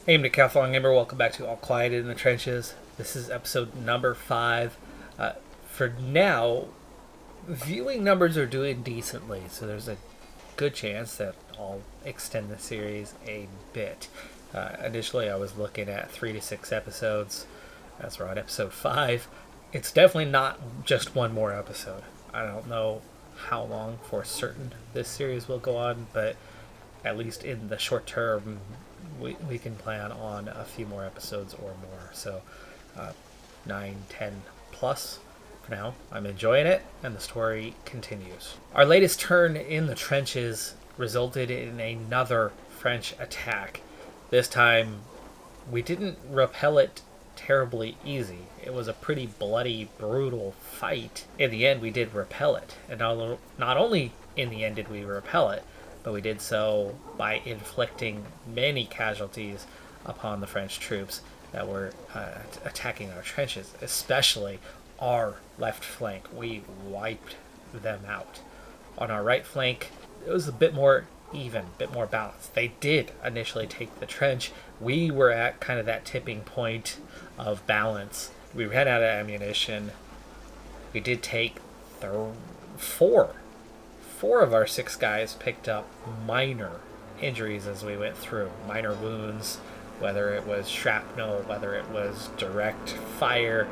Hey, I'm Decathlon Gamer. Welcome back to All Quiet in the Trenches. This is episode number 5. For now, viewing numbers are doing decently, so there's a good chance that I'll extend the series a bit. Initially, I was looking at 3 to 6 episodes. As we're on episode 5. It's definitely not just one more episode. I don't know how long for certain this series will go on, but at least in the short term, we can plan on a few more episodes or more. So 9, 10 plus for now. I'm enjoying it, and the story continues. Our latest turn in the trenches resulted in another French attack. This time, we didn't repel it terribly easy. It was a pretty bloody, brutal fight. In the end, we did repel it. And not only in the end did we repel it, but we did so by inflicting many casualties upon the French troops that were attacking our trenches, especially our left flank. We wiped them out. On our right flank, it was a bit more even, a bit more balanced. They did initially take the trench. We were at kind of that tipping point of balance. We ran out of ammunition. We did take four of our 6 guys picked up minor injuries as we went through. Minor wounds, whether it was shrapnel, whether it was direct fire,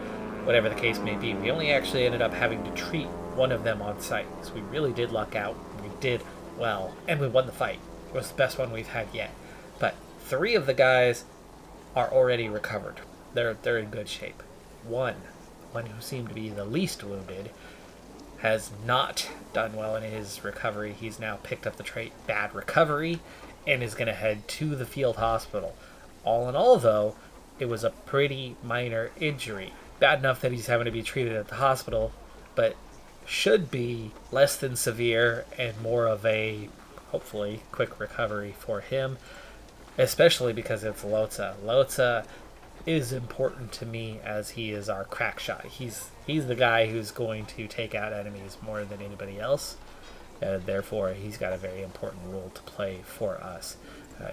whatever the case may be. We only actually ended up having to treat one of them on site. So we really did luck out. We did well, and we won the fight. It was the best one we've had yet. But 3 of the guys are already recovered. They're in good shape. One who seemed to be the least wounded, has not done well in his recovery. He's now picked up the trait bad recovery and is going to head to the field hospital. All in all, though, it was a pretty minor injury. Bad enough that he's having to be treated at the hospital, but should be less than severe and more of a, hopefully, quick recovery for him, especially because it's Lotsa. Lotsa is important to me as he is our crack shot. He's the guy who's going to take out enemies more than anybody else. Therefore, he's got a very important role to play for us.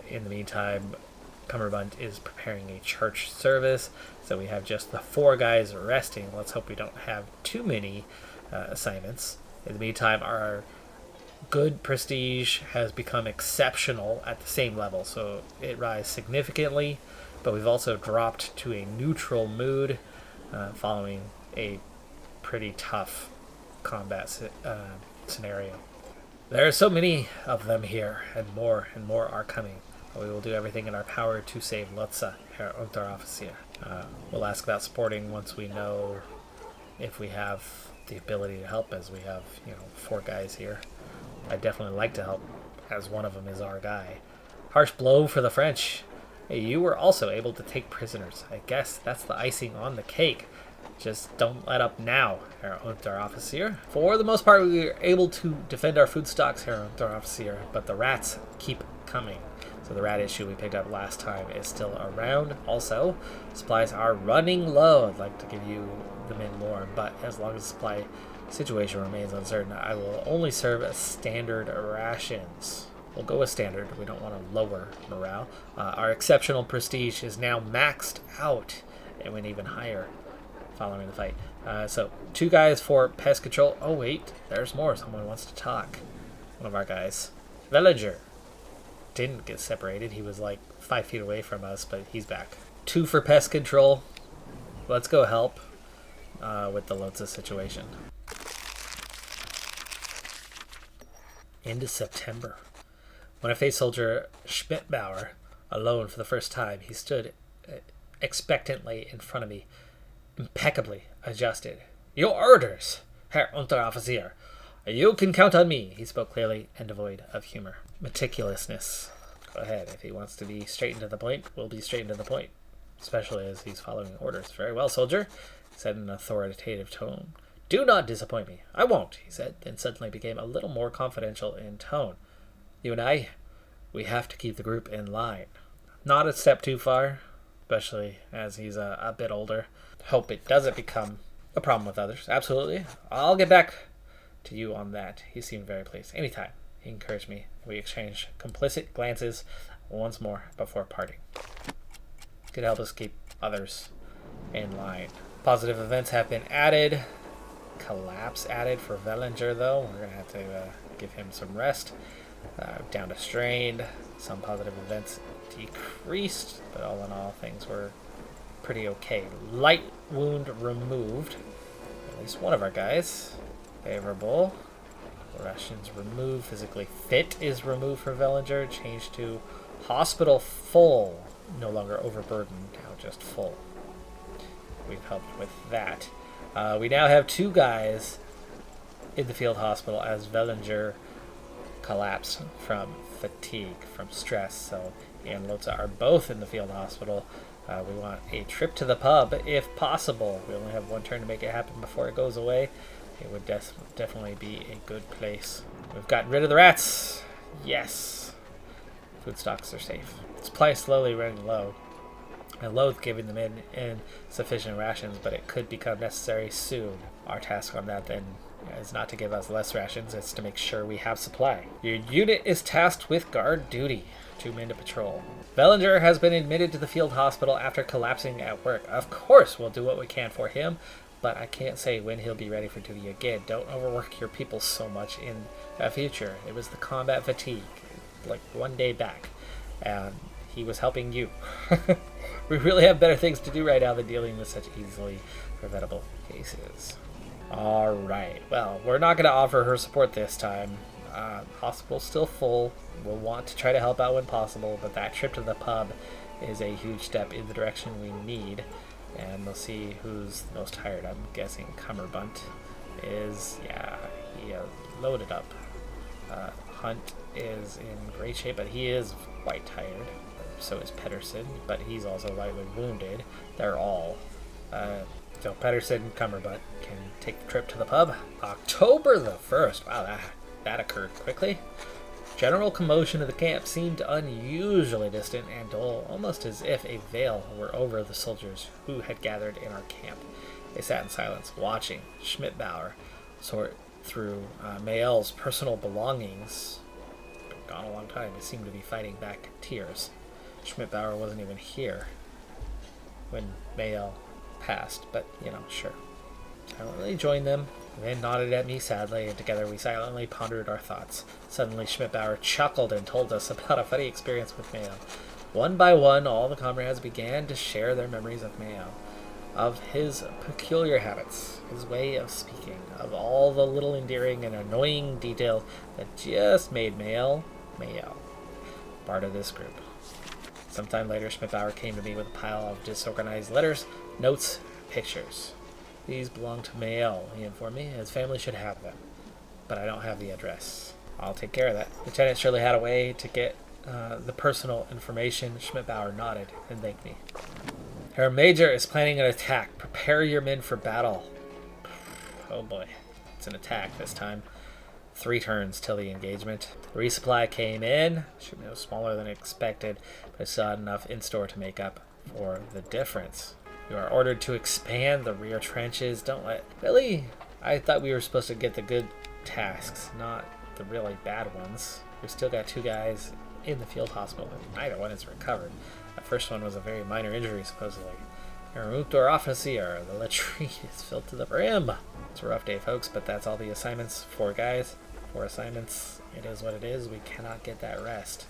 In the meantime, Cumberbund is preparing a church service, so we have just the 4 guys resting. Let's hope we don't have too many assignments. In the meantime, our good prestige has become exceptional at the same level, so it rises significantly, but we've also dropped to a neutral mood following a pretty tough combat scenario. There are so many of them here, and more are coming. We will do everything in our power to save Lotsa, Herr Unteroffizier. We'll ask about supporting once we know if we have the ability to help, as we have 4 guys here. I'd definitely like to help, as one of them is our guy. Harsh blow for the French. You were also able to take prisoners. I guess that's the icing on the cake. Just don't let up now, Herr Unteroffizier. For the most part, we were able to defend our food stocks, Herr Unteroffizier, but the rats keep coming. So the rat issue we picked up last time is still around. Also, supplies are running low. I'd like to give you the main lore, but as long as the supply situation remains uncertain, I will only serve as standard rations. We'll go with standard. We don't want to lower morale. Our exceptional prestige is now maxed out. It went even higher following the fight. So 2 guys for pest control. Oh wait, there's more. Someone wants to talk. One of our guys. Villager. Didn't get separated. He was like 5 feet away from us, but he's back. 2 for pest control. Let's go help with the Lotsa situation. Into September. When I faced soldier Schmidtbauer alone for the first time, he stood expectantly in front of me, impeccably adjusted. Your orders, Herr Unteroffizier. You can count on me. He spoke clearly and devoid of humor. Meticulousness. Go ahead. If he wants to be straight and to the point, we'll be straight and to the point, especially as he's following orders. Very well, soldier, he said in an authoritative tone. Do not disappoint me. I won't, he said, then suddenly became a little more confidential in tone. You and I, we have to keep the group in line. Not a step too far, especially as he's a bit older. Hope it doesn't become a problem with others. Absolutely. I'll get back to you on that. He seemed very pleased. Anytime, he encouraged me. We exchanged complicit glances once more before parting. could help us keep others in line. Positive events have been added. Collapse added for Vellinger, though. We're going to have to give him some rest. Down to strained. Some positive events decreased, but all in all, things were pretty okay. Light wound removed. At least one of our guys. Favorable. Rations removed. Physically fit is removed for Vellinger. Changed to hospital full. No longer overburdened, now just full. We've helped with that. We now have 2 guys in the field hospital as Vellinger collapsed from fatigue, from stress. So he and Lotza are both in the field hospital. We want a trip to the pub if possible. We only have 1 turn to make it happen before it goes away. It would definitely be a good place. We've gotten rid of the rats. Yes. Food stocks are safe. Supply is slowly running low. I loathe giving them insufficient rations, but it could become necessary soon. Our task on that then is not to give us less rations, it's to make sure we have supply. Your unit is tasked with guard duty. 2 men to patrol. Vellinger has been admitted to the field hospital after collapsing at work. Of course, we'll do what we can for him, but I can't say when he'll be ready for duty again. Don't overwork your people so much in the future. It was the combat fatigue, like 1 day back, and he was helping you. We really have better things to do right now than dealing with such easily preventable cases. Alright, well, we're not going to offer her support this time. Hospital's still full. We'll want to try to help out when possible, but that trip to the pub is a huge step in the direction we need. And we'll see who's the most tired. I'm guessing Cumberbunt is, he loaded up. Hunt is in great shape, but he is quite tired. So is Pedersen, but he's also lightly wounded. They're all. So Pedersen and Cumberbunt can take the trip to the pub. October the 1st. Wow, that occurred quickly. General commotion of the camp seemed unusually distant and dull, almost as if a veil were over the soldiers who had gathered in our camp. They sat in silence, watching Schmidbauer sort through Mael's personal belongings. Been gone a long time. He seemed to be fighting back tears. Schmidbauer wasn't even here when Mael passed, but, sure. Silently joined them, then nodded at me sadly, and together we silently pondered our thoughts. Suddenly Schmidbauer chuckled and told us about a funny experience with Mael. One by one, all the comrades began to share their memories of Mael, of his peculiar habits, his way of speaking, of all the little endearing and annoying details that just made Mael, part of this group. Sometime later, Schmidbauer came to me with a pile of disorganized letters, notes, pictures. These belong to Mael, he informed me. His family should have them, but I don't have the address. I'll take care of that. Lieutenant surely had a way to get the personal information. Schmidbauer nodded and thanked me. Herr Major is planning an attack. Prepare your men for battle. Oh boy, it's an attack this time. 3 turns till the engagement. The resupply came in. Shipment was smaller than expected, but I saw enough in store to make up for the difference. You are ordered to expand the rear trenches. Don't let... Really? I thought we were supposed to get the good tasks, not the really bad ones. We still got 2 guys in the field hospital, and neither one is recovered. The first one was a very minor injury, supposedly. Removed our officer. The latrine is filled to the brim. It's a rough day, folks, but that's all the assignments. 4 guys, 4 assignments. It is what it is. We cannot get that rest.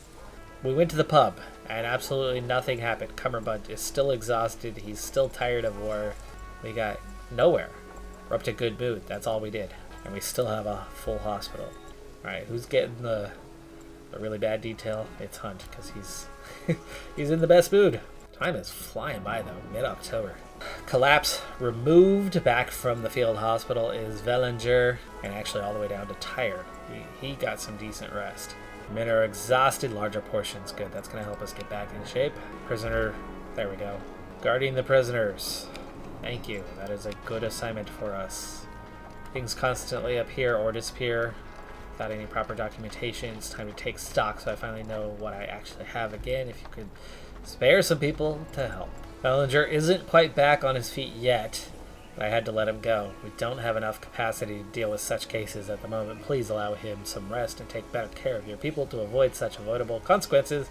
We went to the pub, and absolutely nothing happened. Cumberbunt is still exhausted. He's still tired of war. We got nowhere. We're up to good mood. That's all we did. And we still have a full hospital. Alright, who's getting the really bad detail? It's Hunt, because he's in the best mood. Time is flying by, though. Mid-October. Collapse removed back from the field hospital is Vellinger, and actually all the way down to tired. He got some decent rest. Men are exhausted, larger portions. Good, that's going to help us get back in shape. Prisoner, there we go. Guarding the prisoners. Thank you. That is a good assignment for us. Things constantly appear or disappear without any proper documentation. It's time to take stock so I finally know what I actually have again. If you could spare some people to help. Vellinger isn't quite back on his feet yet, but I had to let him go. We don't have enough capacity to deal with such cases at the moment. Please allow him some rest and take better care of your people to avoid such avoidable consequences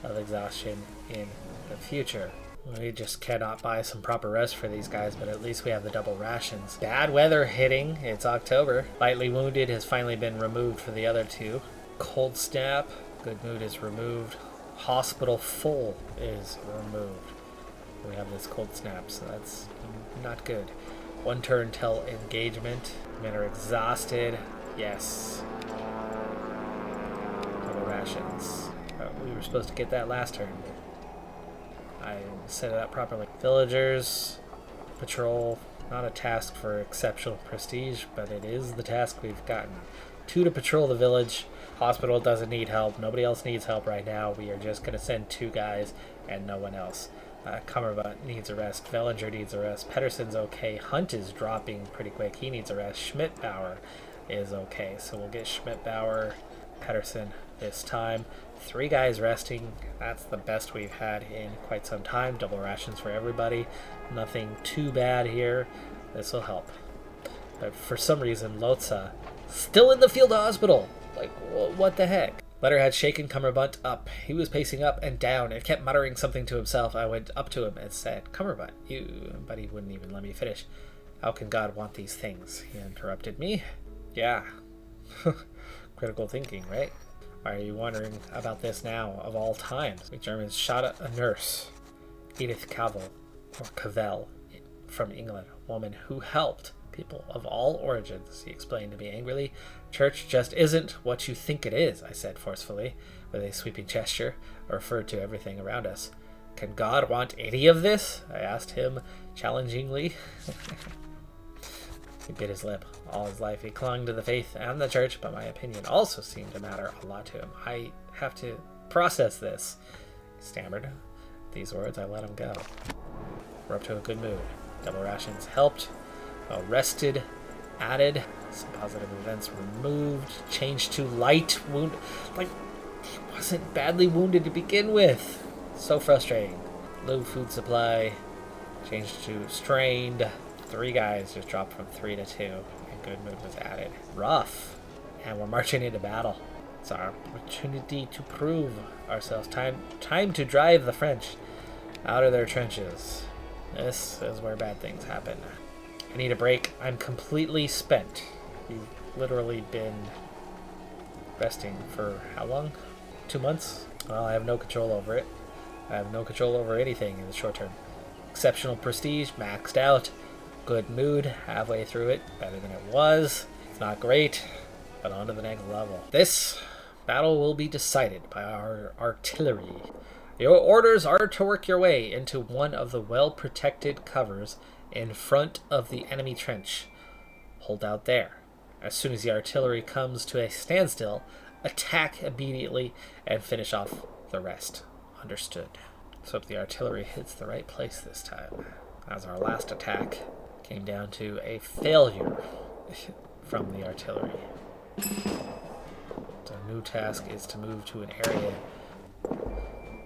of exhaustion in the future. We just cannot buy some proper rest for these guys, but at least we have the double rations. Bad weather hitting. It's October. Lightly wounded has finally been removed for the other two. Cold snap. Good mood is removed. Hospital full is removed. We have this cold snap, so that's not good. 1 turn till engagement. Men are exhausted. Yes. Double rations. We were supposed to get that last turn. I set it up properly. Villagers, patrol, not a task for exceptional prestige, but it is the task we've gotten. 2 to patrol the village. Hospital doesn't need help. Nobody else needs help right now. We are just going to send 2 guys and no one else. Cumberbutt needs a rest. Vellinger needs a rest. Pedersen's okay. Hunt is dropping pretty quick. He needs a rest. Schmidt-Bauer is okay. So we'll get Schmidt-Bauer, Pedersen this time. 3 guys resting. That's the best we've had in quite some time. Double rations for everybody. Nothing too bad here. This will help. But for some reason, Lotsa still in the field hospital. Like, what the heck? Letter had shaken Cumberbutt up. He was pacing up and down and kept muttering something to himself. I went up to him and said, "Cumberbutt, you..." But he wouldn't even let me finish. "How can God want these things?" He interrupted me. Yeah. Critical thinking, right? Why are you wondering about this now, of all times? The Germans shot a nurse, Edith Cavell, or Cavell, from England, a woman who helped people of all origins, he explained to me angrily. Church just isn't what you think it is, I said forcefully, with a sweeping gesture. I referred to everything around us. Can God want any of this? I asked him challengingly. He bit his lip. All his life he clung to the faith and the church, but my opinion also seemed to matter a lot to him. I have to process this, he stammered. These words, I let him go. We're up to a good mood. Double rations helped. Well rested. Added. Some positive events removed. Changed to light wound. Like, he wasn't badly wounded to begin with. So frustrating. Low food supply. Changed to strained. 3 guys just dropped from 3 to 2, and good mood was added. Rough, and we're marching into battle. It's our opportunity to prove ourselves. Time to drive the French out of their trenches. This is where bad things happen. I need a break. I'm completely spent. You've literally been resting for how long? 2 months? Well, I have no control over it. I have no control over anything in the short term. Exceptional prestige, maxed out. Good mood, halfway through it, better than it was. It's not great, but on to the next level. This battle will be decided by our artillery. Your orders are to work your way into one of the well-protected covers in front of the enemy trench. Hold out there. As soon as the artillery comes to a standstill, attack immediately and finish off the rest. Understood. Let's hope the artillery hits the right place this time. As our last attack came down to a failure from the artillery. So new task is to move to an area.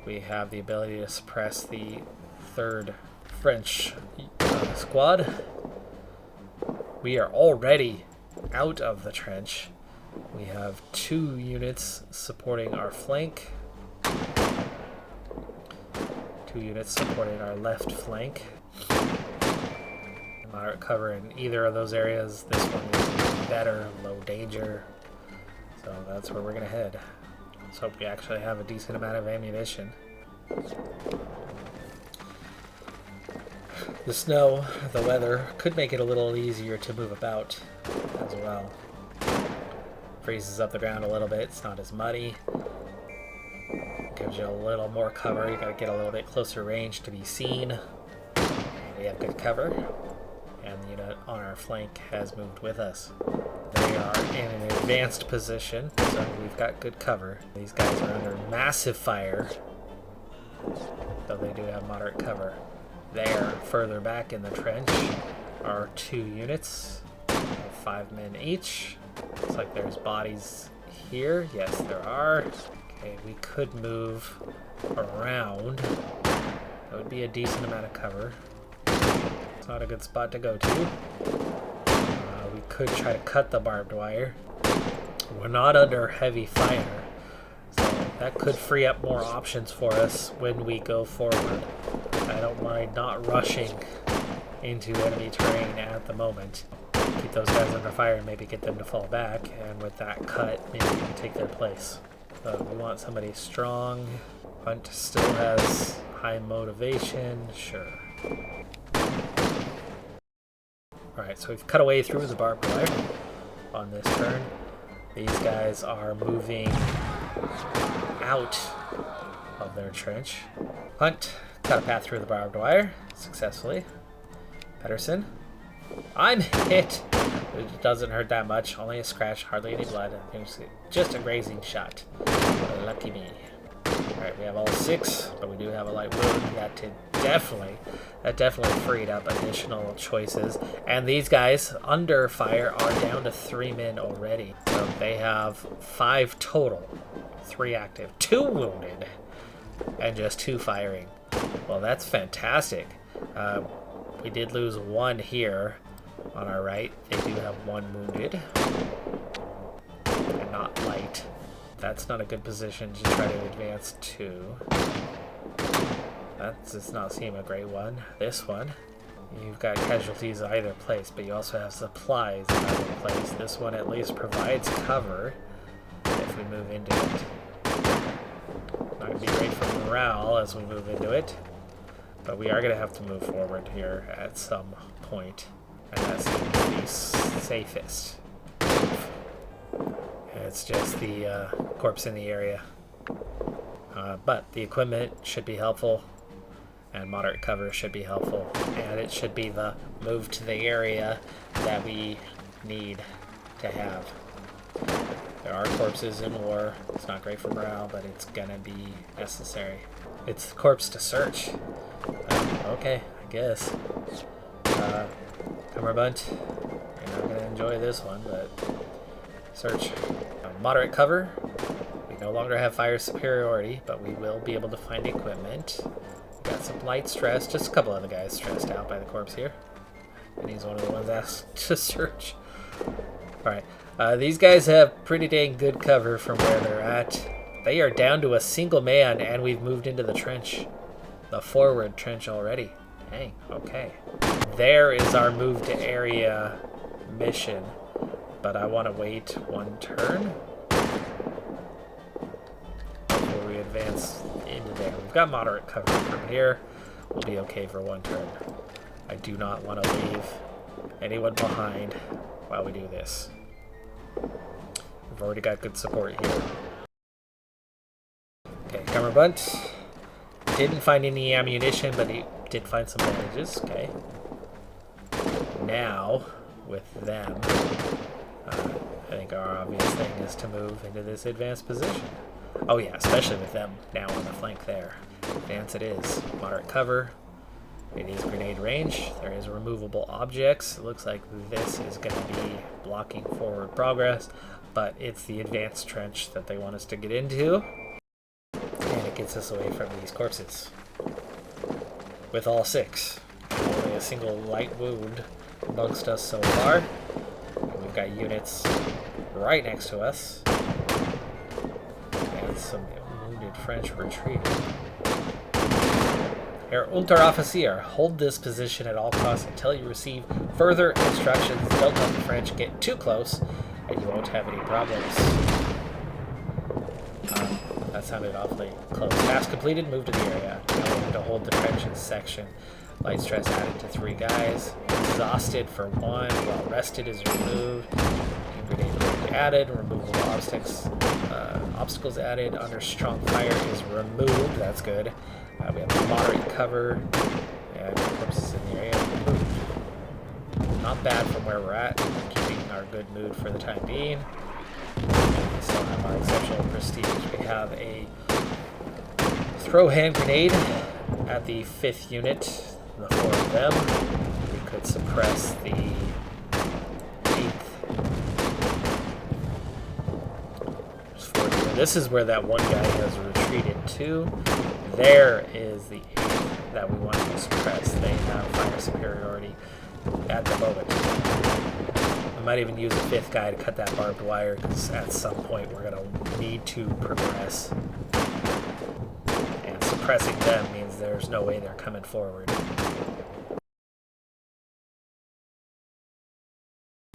We have the ability to suppress the 3rd French squad. We are already out of the trench. We have 2 units supporting our flank. 2 units supporting our left flank. Moderate cover in either of those areas. This one is better, low danger. So that's where we're going to head. Let's hope we actually have a decent amount of ammunition. The snow, the weather, could make it a little easier to move about as well. Freezes up the ground a little bit. It's not as muddy. Gives you a little more cover. You got to get a little bit closer range to be seen. We have good cover. And the unit on our flank has moved with us. They are in an advanced position, so we've got good cover. These guys are under massive fire, though they do have moderate cover. There, further back in the trench, are 2 units, 5 men each. Looks like there's bodies here. Yes, there are. Okay, we could move around. That would be a decent amount of cover. It's not a good spot to go to. We could try to cut the barbed wire. We're not under heavy fire, so that could free up more options for us when we go forward. I don't mind not rushing into enemy terrain at the moment. Keep those guys under fire and maybe get them to fall back, and with that cut, maybe we can take their place. So we want somebody strong. Hunt still has high motivation, sure. Alright, so we've cut away through the barbed wire on this turn. These guys are moving out of their trench. Hunt cut a path through the barbed wire successfully. Pedersen. I'm hit. It doesn't hurt that much. Only a scratch, hardly any blood. Just a grazing shot. Lucky me. Alright, we have all 6, but we do have a light wound. That definitely freed up additional choices. And these guys under fire are down to 3 men already. So they have 5 total. 3 active, 2 wounded, and just 2 firing. Well, that's fantastic. We did lose 1 here on our right. They do have 1 wounded. And not light. That's not a good position to try to advance to. That does not seem a great one. This one. You've got casualties either place, but you also have supplies in either place. This one at least provides cover if we move into it. Not going to be great for morale as we move into it. But we are going to have to move forward here at some point. And that seems to be safest. It's just the corpse in the area. But the equipment should be helpful. And moderate cover should be helpful. And it should be the move to the area that we need to have. There are corpses in war. It's not great for morale, but it's going to be necessary. It's the corpse to search. Okay, I guess. Cummerbund, you're not going to enjoy this one, but search. Moderate cover. We no longer have fire superiority, but we will be able to find equipment. Got some light stress. Just a couple of the guys stressed out by the corpse here. And he's one of the ones asked to search. Alright. These guys have pretty dang good cover from where they're at. They are down to a single man, and we've moved into the trench. The forward trench already. Dang, okay. There is our move to area mission. But I want to wait 1 turn before we advance into there. We've got moderate cover from here. We'll be okay for 1 turn. I do not want to leave anyone behind while we do this. We've already got good support here. Okay, Cummerbund. Didn't find any ammunition, but he did find some bandages. Okay. Now, with them, I think our obvious thing is to move into this advanced position. Oh yeah, especially with them now on the flank there. Advance it is. Moderate cover. It is grenade range. There is removable objects. It looks like this is going to be blocking forward progress, but it's the advanced trench that they want us to get into. And it gets us away from these corpses. With all 6. Only a single light wound amongst us so far. And we've got units right next to us. And some wounded French retreating. Herr Unteroffizier, hold this position at all costs until you receive further instructions. Don't let the French get too close, and you won't have any problems. That sounded awfully close. Task completed, move to the area. Now we have to hold the trenches section. Light stress added to 3 guys. Exhausted for 1, while rested is removed. Grenade added, removable obstacles added. Under strong fire is removed. That's good. We have moderate cover and corpses in the area removed. Not bad from where we're at. Keeping our good mood for the time being. We still have our exceptional prestige. We have a throw hand grenade at the 5th unit. The 4 of them. We could suppress the 8th. This is where that one guy has retreated to. There is the 8th that we want to suppress. They have fire superiority at the moment. We might even use a 5th guy to cut that barbed wire, because at some point we're going to need to progress and suppress suppressing them means there's no way they're coming forward.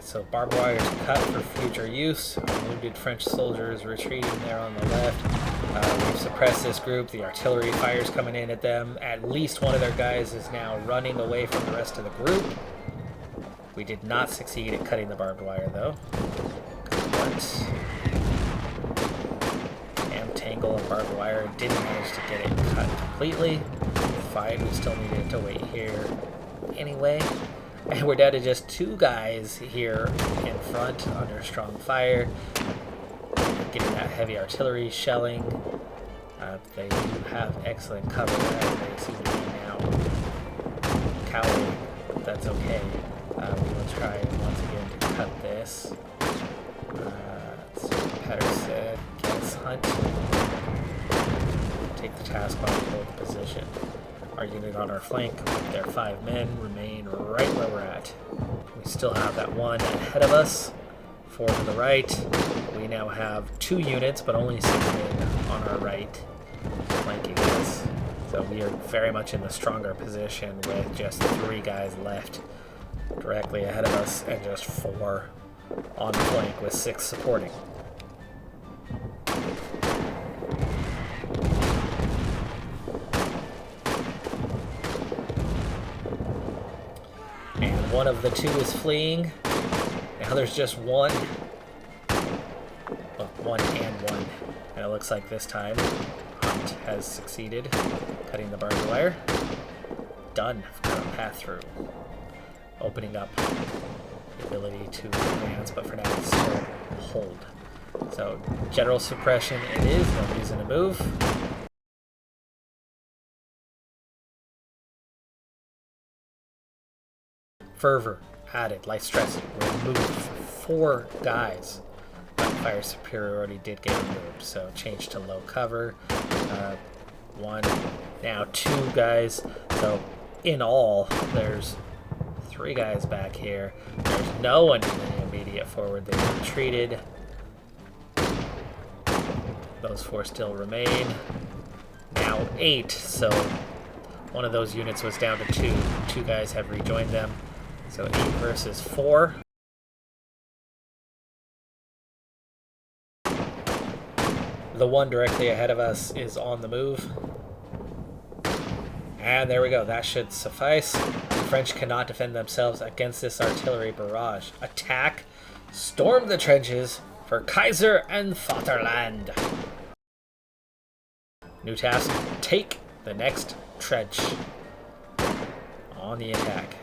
So barbed wire is cut for future use. Wounded French soldiers retreating there on the left. We've suppressed this group. The artillery fire's coming in at them. At least one of their guys is now running away from the rest of the group. We did not succeed at cutting the barbed wire, though. But tangle of barbed wire didn't manage to get it cut completely. Fine, we still needed to wait here anyway. And we're down to just 2 guys here in front under strong fire. Getting that heavy artillery shelling. They do have excellent cover. They seem to be now cowering. That's okay. We will try once again to cut this. Patterson gets Hunt. Take the task while we hold the position. Our unit on our flank with their 5 men remain right where we're at. We still have that 1 ahead of us, 4 to the right. We now have 2 units, but only 6 men on our right flanking us. So we are very much in the stronger position with just 3 guys left directly ahead of us and just 4 on the flank with 6 supporting. And one of the 2 is fleeing. Now there's just 1. Well, 1 and 1. And it looks like this time Hunt has succeeded cutting the barbed wire. Done. Got a path through. Opening up the ability to advance, but for now it's still hold. So general suppression it is, no reason to move. Fervor added, light stress removed for 4 guys. But fire superiority did get removed, so change to low cover. 1, now 2 guys. So in all, there's 3 guys back here. There's no one in the immediate forward. They retreated. Those 4 still remain. Now 8, so one of those units was down to 2. 2 guys have rejoined them. So 8 versus 4. The 1 directly ahead of us is on the move. And there we go. That should suffice. The French cannot defend themselves against this artillery barrage. Attack. Storm the trenches for Kaiser and Vaterland. New task. Take the next trench. On the attack.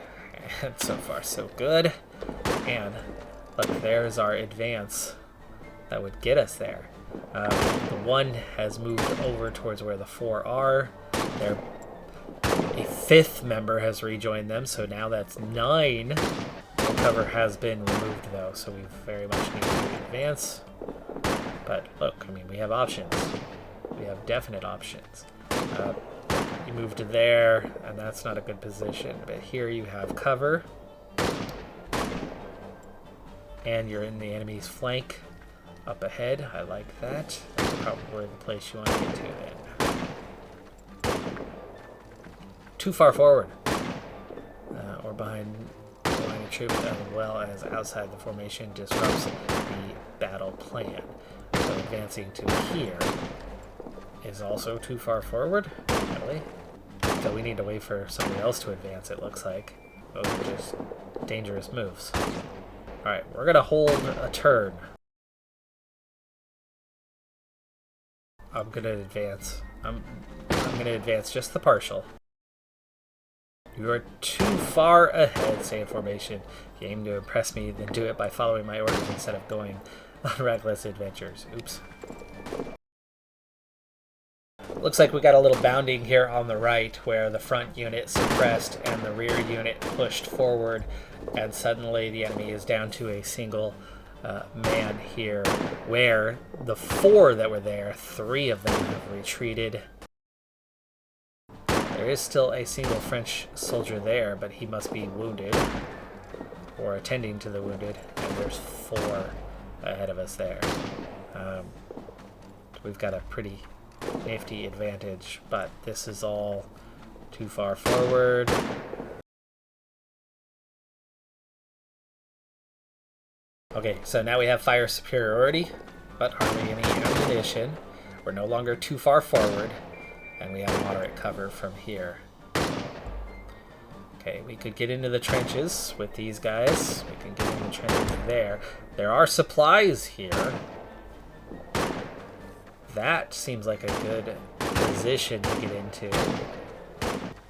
And so far, so good. And look, there's our advance that would get us there. The 1 has moved over towards where the 4 are. A 5th member has rejoined them, so now that's 9. The cover has been removed, though, so we very much need to advance. But look, I mean, we have options. We have definite options. You move to there, and that's not a good position. But here you have cover. And you're in the enemy's flank up ahead. I like that. That's probably the place you want to get to then. Too far forward. Or behind the line of troops, as well as outside the formation, disrupts the battle plan. So advancing to here is also too far forward. Really? So we need to wait for somebody else to advance, it looks like. Those are just dangerous moves. Alright, we're going to hold a turn. I'm going to advance. I'm going to advance just the partial. You are too far ahead, stay in formation. If you aim to impress me, then do it by following my orders instead of going on reckless adventures. Oops. Looks like we got a little bounding here on the right where the front unit suppressed and the rear unit pushed forward, and suddenly the enemy is down to a single man here, where the 4 that were there, 3 of them have retreated. There is still a single French soldier there, but he must be wounded or attending to the wounded, and there's 4 ahead of us there. We've got a pretty nifty advantage, but this is all too far forward. Okay, so now we have fire superiority, but hardly any ammunition. We're no longer too far forward, and we have moderate cover from here. Okay, we could get into the trenches with these guys. We can get into the trenches there. There are supplies here. That seems like a good position to get into.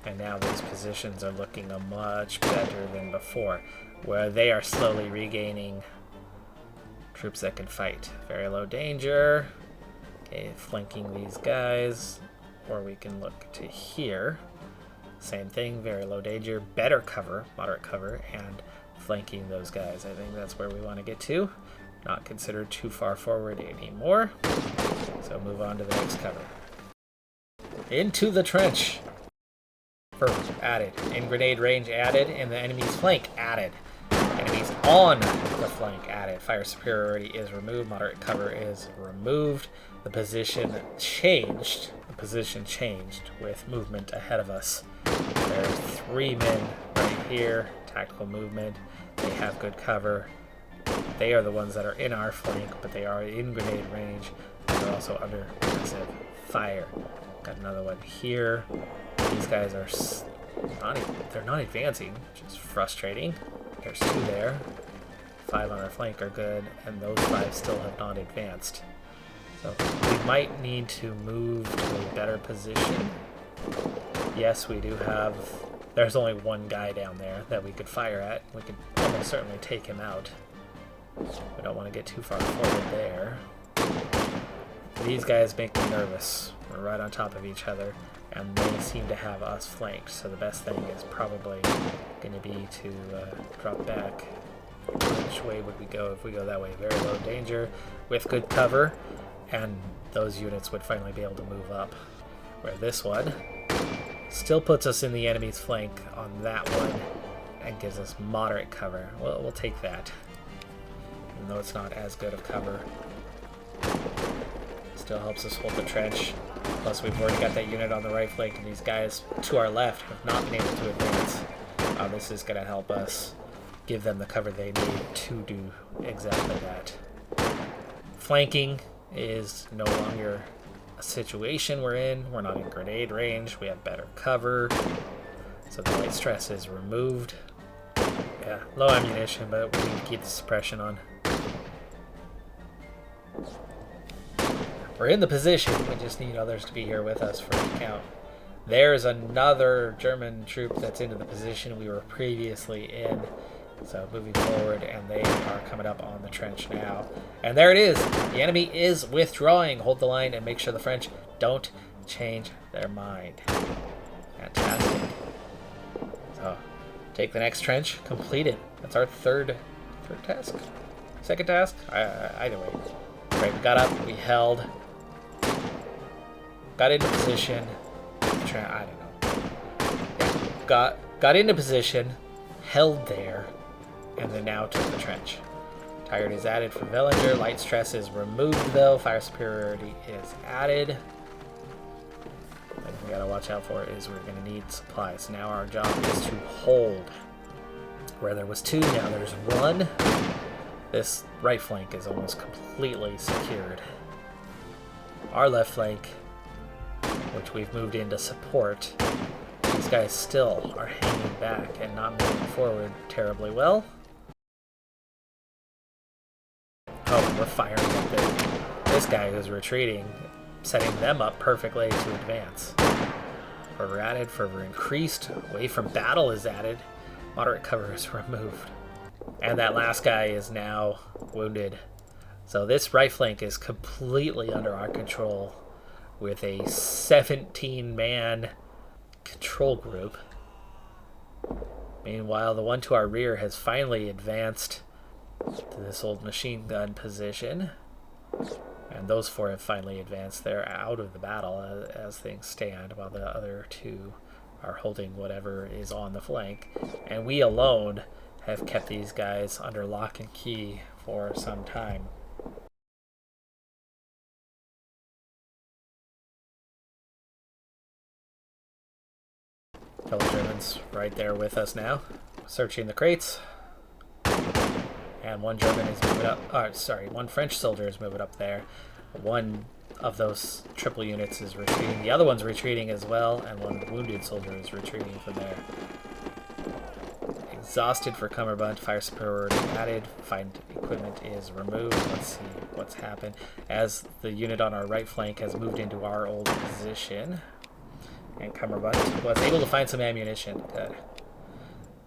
And now these positions are looking much better than before, where they are slowly regaining troops that can fight. Very low danger. Okay, flanking these guys. Or we can look to here. Same thing, very low danger, better cover, moderate cover, and flanking those guys. I think that's where we want to get to. Not considered too far forward anymore. So move on to the next cover. Into the trench. First, added. In grenade range added, and the enemy's flank added. Enemies on the flank added. Fire superiority is removed. Moderate cover is removed. The position changed. The position changed with movement ahead of us. There are 3 men right here. Tactical movement. They have good cover. They are the ones that are in our flank, but they are in grenade range. They're also under massive fire. Got another one here. These guys are they're not advancing, which is frustrating. There's 2 there. 5 on our flank are good, and those 5 still have not advanced. So we might need to move to a better position. Yes, we do have... There's only 1 guy down there that we could fire at. We could almost certainly take him out. We don't want to get too far forward there. These guys make me nervous. We're right on top of each other, and they seem to have us flanked. So the best thing is probably going to be to drop back. Which way would we go if we go that way? Very low danger with good cover, and those units would finally be able to move up. Where this one still puts us in the enemy's flank on that one and gives us moderate cover. Well, we'll take that. Even though it's not as good of cover. Still helps us hold the trench. Plus we've already got that unit on the right flank, and these guys to our left have not been able to advance. This is going to help us give them the cover they need to do exactly that. Flanking is no longer a situation we're in. We're not in grenade range. We have better cover. So the light stress is removed. Yeah, low ammunition, but we need to keep the suppression on. We're in the position. We just need others to be here with us for the count. There's another German troop that's into the position we were previously in. So moving forward, and they are coming up on the trench now. And there it is. The enemy is withdrawing. Hold the line and make sure the French don't change their mind. Fantastic. So take the next trench. Complete it. That's our third task? Second task? Either way. Right, we got up. We held. Got into position. I don't know. Yeah, got into position. Held there. And then now took the trench. Tired is added for Vellinger. Light stress is removed, though. Fire superiority is added. What we gotta watch out for is we're gonna need supplies. Now our job is to hold. Where there was 2, now there's 1. This right flank is almost completely secured. Our left flank, which we've moved in to support, these guys still are hanging back and not moving forward terribly well. Oh, we're firing at this guy who's retreating, setting them up perfectly to advance. Fervor added, fervor increased, away from battle is added, moderate cover is removed. And that last guy is now wounded. So this right flank is completely under our control with a 17-man control group. Meanwhile, the one to our rear has finally advanced to this old machine gun position. And those 4 have finally advanced. They're out of the battle as things stand, while the other 2 are holding whatever is on the flank. And we alone have kept these guys under lock and key for some time. Fellow Germans right there with us now, searching the crates. And one German is moving up. One French soldier is moving up there. One of those triple units is retreating. The other one's retreating as well, and one wounded soldier is retreating from there. Exhausted for cummerbund. Fire superiority added. Find equipment is removed. Let's see what's happened. As the unit on our right flank has moved into our old position. And cummerbund was able to find some ammunition. Good.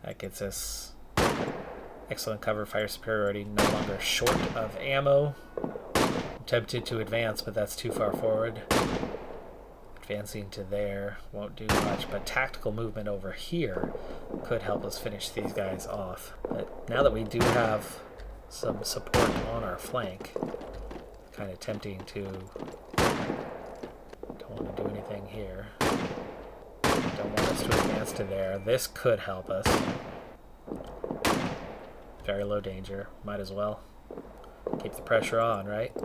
That gets us excellent cover. Fire superiority no longer short of ammo. I'm tempted to advance, but that's too far forward. Advancing to there won't do much, but tactical movement over here could help us finish these guys off. But now that we do have some support on our flank, kind of tempting to... Don't want to do anything here. Don't want us to advance to there. This could help us. Very low danger. Might as well keep the pressure on, right?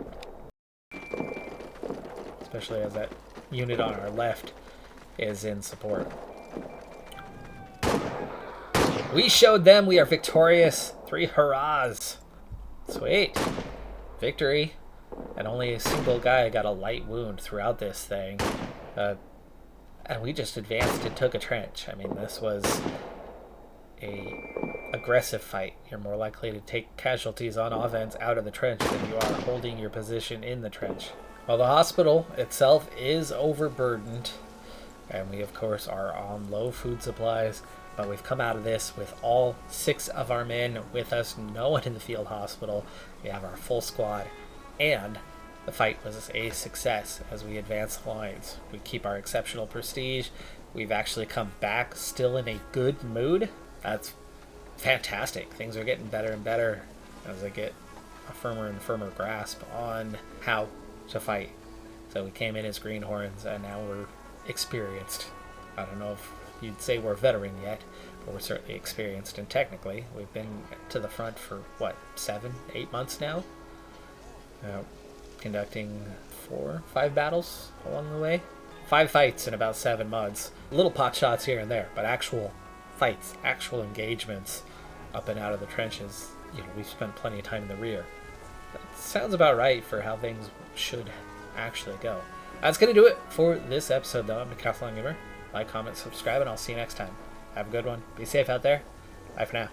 Especially as that unit on our left is in support. We showed them we are victorious. 3 hurrahs. Sweet. Victory. And only a single guy got a light wound throughout this thing. And we just advanced and took a trench. I mean, this was a aggressive fight. You're more likely to take casualties on offense out of the trench than you are holding your position in the trench. Well, the hospital itself is overburdened, and we of course are on low food supplies, but we've come out of this with all 6 of our men with us, no one in the field hospital. We have our full squad, and the fight was a success as we advance the lines. We keep our exceptional prestige. We've actually come back still in a good mood. That's fantastic. Things are getting better and better as I get a firmer and firmer grasp on how to fight. So we came in as greenhorns, and now we're experienced. I don't know if you'd say we're veteran yet, but we're certainly experienced. And technically, we've been to the front for, 7-8 months now? Conducting 4-5 battles along the way. 5 fights in about 7 months. Little pot shots here and there, but actual fights, actual engagements up and out of the trenches. We've spent plenty of time in the rear. That sounds about right for how things should actually go. That's going to do it for this episode, though. I'm Decathlon Gamer. Like, comment, subscribe, and I'll see you next time. Have a good one. Be safe out there. Bye for now.